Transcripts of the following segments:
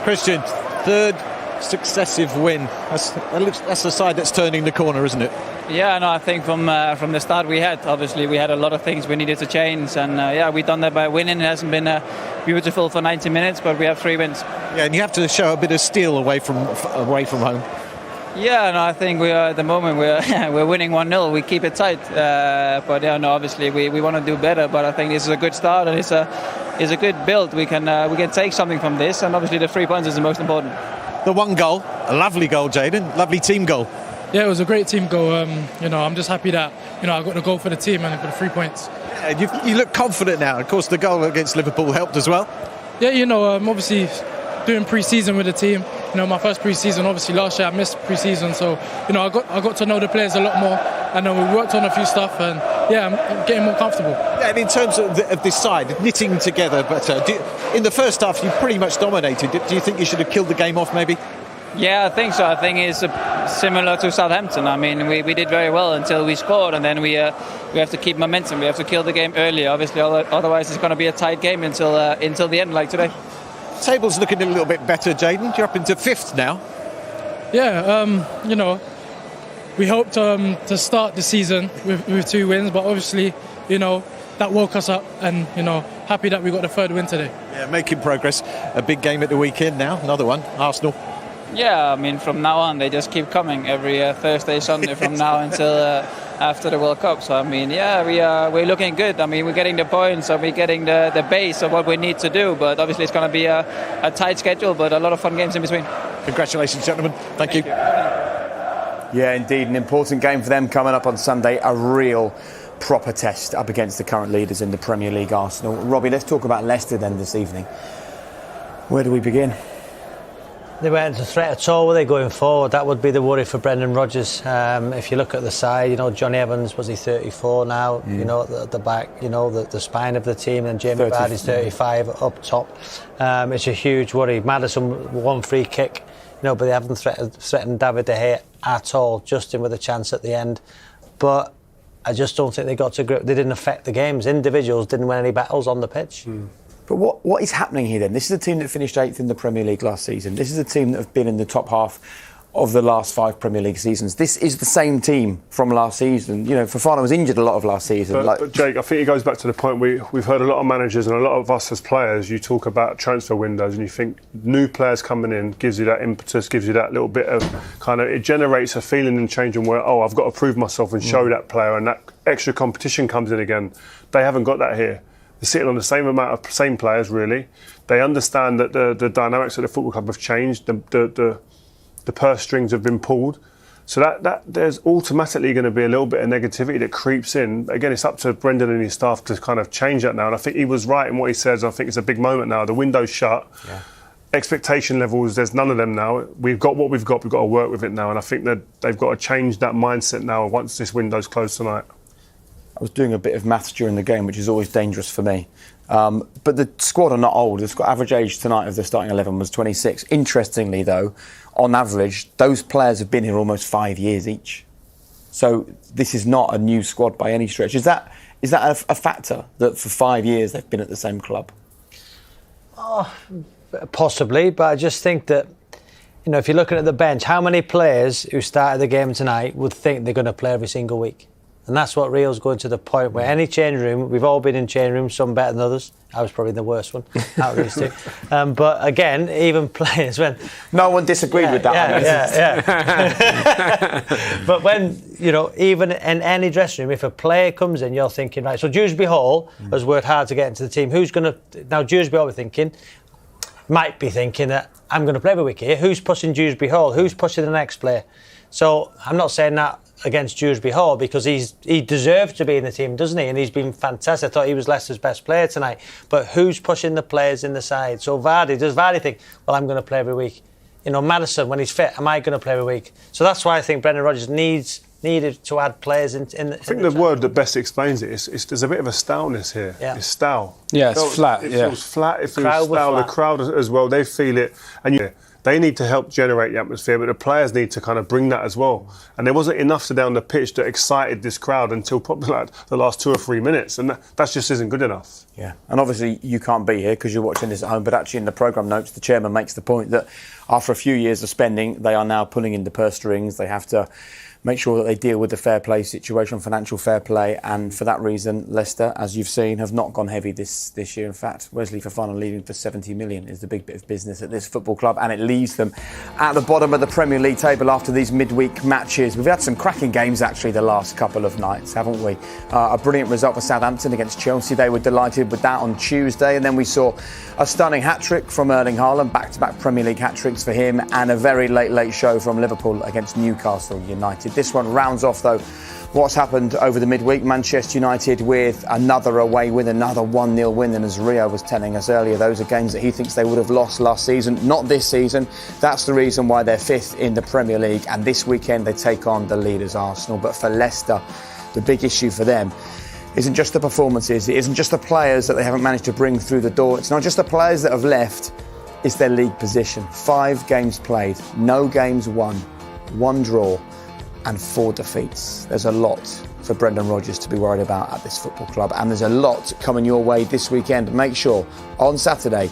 Christian, third successive win. That's a side that's turning the corner, isn't it? Yeah, no, I think from the start we had a lot of things we needed to change, and we've done that by winning. It hasn't been beautiful for 90 minutes, but we have 3 wins. Yeah, and you have to show a bit of steel away from home. Yeah, no, I think we are at the moment we're winning 1-0. We keep it tight, but yeah, no, obviously we want to do better. But I think this is a good start, and it's a good build. We can take something from this, and obviously the 3 points is the most important. The one goal, a lovely goal, Jadon, lovely team goal. Yeah, it was a great team goal. I'm just happy that I got the goal for the team and I got the 3 points. Yeah, you look confident now. Of course, the goal against Liverpool helped as well. Yeah, obviously doing pre-season with the team. My first pre-season, obviously last year I missed pre-season, so I got to know the players a lot more, and we worked on a few stuff, and yeah, I'm getting more comfortable. Yeah, and in terms of this side knitting together, but in the first half you pretty much dominated. Do you think you should have killed the game off maybe? Yeah, I think so. I think it's similar to Southampton. I mean, we did very well until we scored, and then we have to keep momentum. We have to kill the game early, obviously. Otherwise, it's going to be a tight game until the end, like today. Table's looking a little bit better, Jadon. You're up into 5th now. Yeah, we hoped to start the season with 2 wins, but obviously, that woke us up, and happy that we got the 3rd win today. Yeah, making progress. A big game at the weekend now. Another one, Arsenal. Yeah, I mean, from now on they just keep coming every Thursday, Sunday from now until after the World Cup. So I mean, yeah, we're looking good. I mean, we're getting the points, so we're getting the base of what we need to do. But obviously, it's going to be a tight schedule, but a lot of fun games in between. Congratulations, gentlemen. Thank you. Yeah, indeed, an important game for them coming up on Sunday. A real proper test up against the current leaders in the Premier League, Arsenal. Robbie, let's talk about Leicester then this evening. Where do we begin? They weren't a threat at all, were they, going forward? That would be the worry for Brendan Rodgers. If you look at the side, Johnny Evans, was he 34 now? At the back, the spine of the team, and Jamie Vardy's 35 up top. It's a huge worry. Maddison, 1 free kick, but they haven't threatened David De Gea at all. Justin with a chance at the end. But I just don't think they got to grip. They didn't affect the games. Individuals didn't win any battles on the pitch. But what is happening here then? This is a team that finished 8th in the Premier League last season. This is a team that have been in the top half of the last 5 Premier League seasons. This is the same team from last season. Fofana was injured a lot of last season. But Jake, I think it goes back to the point we've heard a lot of managers and a lot of us as players, you talk about transfer windows and you think new players coming in gives you that impetus, gives you that little bit of it generates a feeling and changing where, I've got to prove myself and show that player, and that extra competition comes in again. They haven't got that here. They're sitting on the same players, really. They understand that the dynamics of the football club have changed. The purse strings have been pulled. So that there's automatically going to be a little bit of negativity that creeps in. Again, it's up to Brendan and his staff to kind of change that now. And I think he was right in what he says. I think it's a big moment now. The window's shut. Yeah. Expectation levels, there's none of them now. We've got what we've got to work with it now. And I think that they've got to change that mindset now once this window's closed tonight. I was doing a bit of maths during the game, which is always dangerous for me. But the squad are not old. The average age tonight of the starting 11 was 26. Interestingly, though, on average, those players have been here almost 5 years each. So this is not a new squad by any stretch. Is that a factor that for 5 years they've been at the same club? Oh, possibly, but I just think that, if you're looking at the bench, how many players who started the game tonight would think they're going to play every single week? And that's what Rio's going to the point where any change room, we've all been in change rooms, some better than others. I was probably the worst one out of these two. But again, even players when... No one disagreed with that. Yeah. But when, even in any dressing room, if a player comes in, you're thinking, right, so Dewsbury Hall has worked hard to get into the team. Who's going to... Now, Dewsbury Hall might be thinking that I'm going to play every week here. Who's pushing Dewsbury Hall? Who's pushing the next player? So I'm not saying that against Dewsbury Hall because he deserves to be in the team, doesn't he? And he's been fantastic. I thought he was Leicester's best player tonight. But who's pushing the players in the side? So does Vardy think, well, I'm going to play every week? Maddison, when he's fit, am I going to play every week? So that's why I think Brendan Rodgers needed to add players in the... I think the word that best explains it is there's a bit of a stoutness here. Yeah. It's stout. Yeah, it's flat. It yeah. feels flat. It feels Crowd were stale. The flat. crowd as well, they feel it. And they need to help generate the atmosphere, but the players need to kind of bring that as well. And there wasn't enough today on the pitch that excited this crowd until probably like the last 2 or 3 minutes. And that just isn't good enough. Yeah, and obviously you can't be here because you're watching this at home, but actually in the programme notes, the chairman makes the point that after a few years of spending, they are now pulling in the purse strings. They have to make sure that they deal with the fair play situation, financial fair play, and for that reason, Leicester, as you've seen, have not gone heavy this year. In fact, Wesley Fofana leaving for 70 million is the big bit of business at this football club, and it leaves them at the bottom of the Premier League table after these midweek matches. We've had some cracking games actually the last couple of nights, haven't we? A brilliant result for Southampton against Chelsea. They were delighted with that on Tuesday, and then we saw a stunning hat-trick from Erling Haaland, back-to-back Premier League hat-tricks for him, and a very late show from Liverpool against Newcastle United. This one rounds off, though, what's happened over the midweek. Manchester United with another away win, another 1-0 win. And as Rio was telling us earlier, those are games that he thinks they would have lost last season, not this season. That's the reason why they're fifth in the Premier League. And this weekend they take on the leaders, Arsenal. But for Leicester, the big issue for them isn't just the performances. It isn't just the players that they haven't managed to bring through the door. It's not just the players that have left. It's their league position. 5 games played, no games won, 1 draw, and 4 defeats. There's a lot for Brendan Rodgers to be worried about at this football club, and there's a lot coming your way this weekend. Make sure on Saturday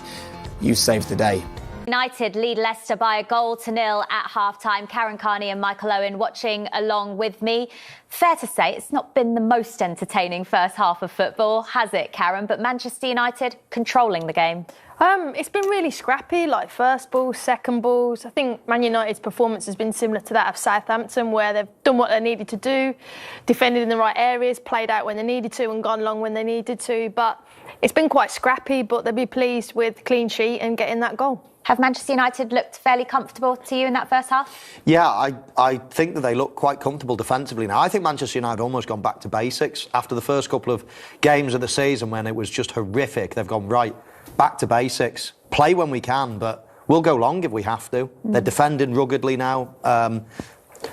you save the day. United lead Leicester by 1-0 at half-time. Karen Carney and Michael Owen watching along with me. Fair to say it's not been the most entertaining first half of football, has it, Karen? But Manchester United controlling the game. It's been really scrappy, like first balls, second balls. I think Man United's performance has been similar to that of Southampton, where they've done what they needed to do, defended in the right areas, played out when they needed to and gone long when they needed to. But it's been quite scrappy, but they'll be pleased with clean sheet and getting that goal. Have Manchester United looked fairly comfortable to you in that first half? Yeah, I think that they look quite comfortable defensively now. I think Manchester United almost gone back to basics. After the first couple of games of the season when it was just horrific, they've gone right back to basics. Play when we can, but we'll go long if we have to. They're defending ruggedly now.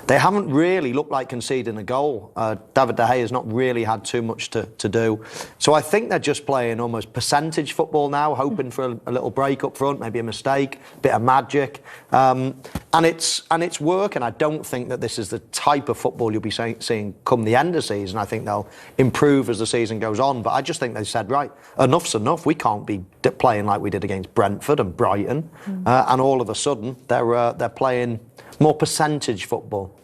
They haven't really looked like conceding a goal. David De Gea has not really had too much to do. So I think they're just playing almost percentage football now, hoping for a little break up front, maybe a mistake, a bit of magic. And it's working. I don't think that this is the type of football you'll be seeing come the end of the season. I think they'll improve as the season goes on. But I just think they said, right, enough's enough. We can't be playing like we did against Brentford and Brighton. And all of a sudden, they're playing more percentage football.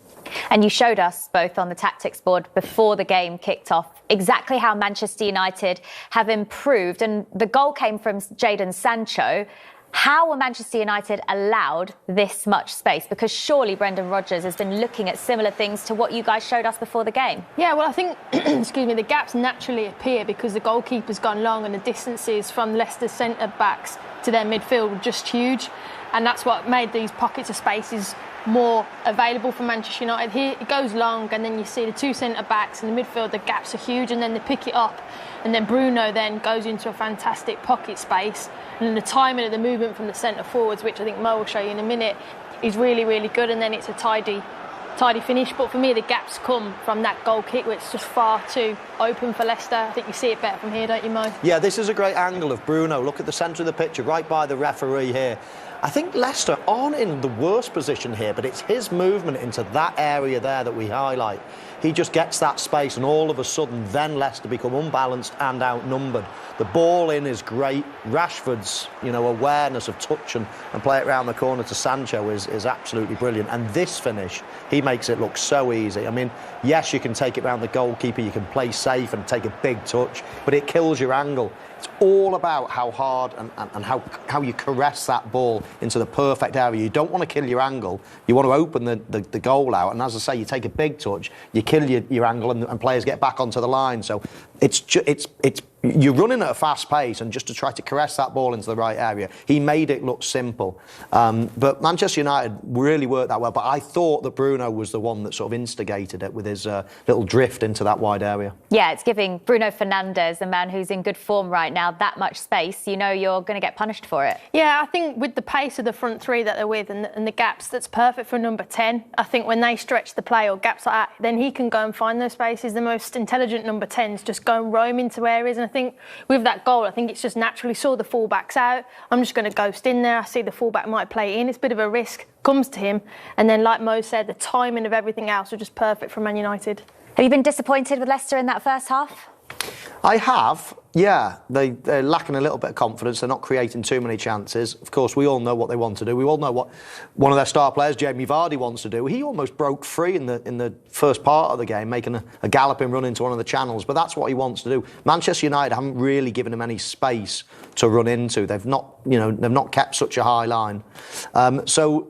And you showed us both on the tactics board before the game kicked off exactly how Manchester United have improved. And the goal came from Jadon Sancho. How were Manchester United allowed this much space? Because surely Brendan Rodgers has been looking at similar things to what you guys showed us before the game. Yeah, well, I think, the gaps naturally appear because the goalkeeper's gone long and the distances from Leicester's centre-backs to their midfield were just huge. And that's what made these pockets of spaces more available for Manchester United. Here it goes long and then you see the 2 centre-backs in the midfield, the gaps are huge, and then they pick it up. And then Bruno then goes into a fantastic pocket space. And then the timing of the movement from the centre-forwards, which I think Mo will show you in a minute, is really, really good. And then it's a tidy finish. But for me, the gaps come from that goal kick, which is just far too open for Leicester. I think you see it better from here, don't you, Mo? Yeah, this is a great angle of Bruno. Look at the centre of the picture, right by the referee here. I think Leicester aren't in the worst position here, but it's his movement into that area there that we highlight. He just gets that space, and all of a sudden, then Leicester become unbalanced and outnumbered. The ball in is great. Rashford's, awareness of touch and play it round the corner to Sancho is absolutely brilliant. And this finish, he makes it look so easy. I mean, yes, you can take it round the goalkeeper, you can play safe and take a big touch, but it kills your angle. It's all about how hard and how you caress that ball into the perfect area. You don't want to kill your angle. You want to open the goal out. And as I say, you take a big touch, you kill your angle, and players get back onto the line. So you're running at a fast pace, and just to try to caress that ball into the right area. He made it look simple. But Manchester United really worked that well. But I thought that Bruno was the one that sort of instigated it with his little drift into that wide area. Yeah, it's giving Bruno Fernandes, a man who's in good form right now, that much space. You know you're going to get punished for it. Yeah, I think with the pace of the front three that they're with and the gaps, that's perfect for number 10. I think when they stretch the play or gaps like that, then he can go and find those spaces. The most intelligent number 10s just go and roam into areas. And I think with that goal, I think it's just naturally saw the fullbacks out. I'm just going to ghost in there. I see the fullback might play in. It's a bit of a risk, comes to him. And then, like Mo said, the timing of everything else was just perfect for Man United. Have you been disappointed with Leicester in that first half? I have, yeah. They're lacking a little bit of confidence. They're not creating too many chances. Of course, we all know what they want to do. We all know what one of their star players, Jamie Vardy, wants to do. He almost broke free in the first part of the game, making a galloping run into one of the channels. But that's what he wants to do. Manchester United haven't really given him any space to run into. They've not kept such a high line. So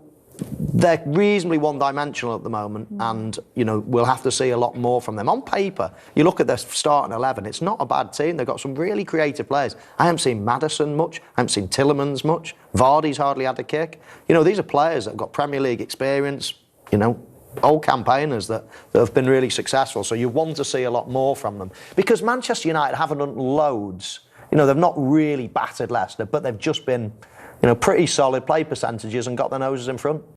they're reasonably one-dimensional at the moment, and we'll have to see a lot more from them. On paper, you look at their starting 11, it's not a bad team. They've got some really creative players. I haven't seen Maddison much. I haven't seen Tielemans much. Vardy's hardly had a kick. These are players that have got Premier League experience, old campaigners that have been really successful. So you want to see a lot more from them, because Manchester United haven't done loads. They've not really battered Leicester, but they've just been pretty solid play percentages and got their noses in front.